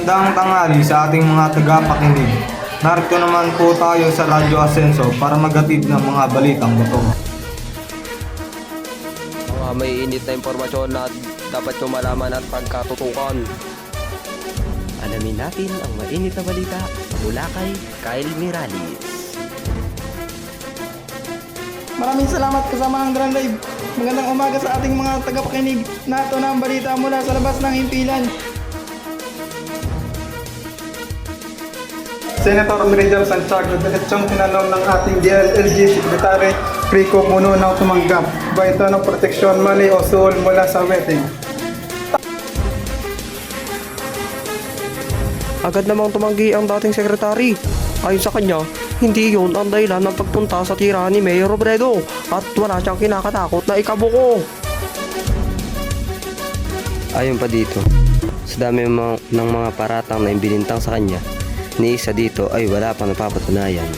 Magandang tanghali sa ating mga tagapakinig. Narito naman po tayo sa Radyo Asenso para maghatid ng mga balitang buto. Mga may init na impormasyon na dapat nyo malaman at pagkatutukan. Alamin natin ang mainit na balita mula kay Kyle Miralles. Maraming salamat kasama ng Drum Live. Magandang umaga sa ating mga tagapakinig. Nato na ang balita mula sa labas ng himpilan. Senator Meridian Santiago, diretsong tinanong ng ating DLLG Secretary Rico Puno na tumanggap ba ito ng proteksyon, mali o suol mula sa wedding. Agad namang tumanggi ang dating sekretary. Ayon sa kanya, hindi yun ang dahilan ng pagpunta sa tirahan ni Mayor Robredo at wala siyang kinakatakot na ikabuko. Ayon pa dito, sa dami ng mga paratang na ibinintang sa kanya, ni isa dito ay wala pang napapatunayan.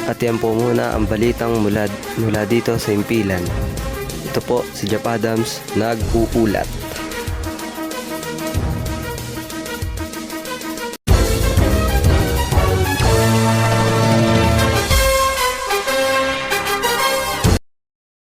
At yan po muna ang balitang mula dito sa himpilan. Ito po si Jap Adams, nag-uulat.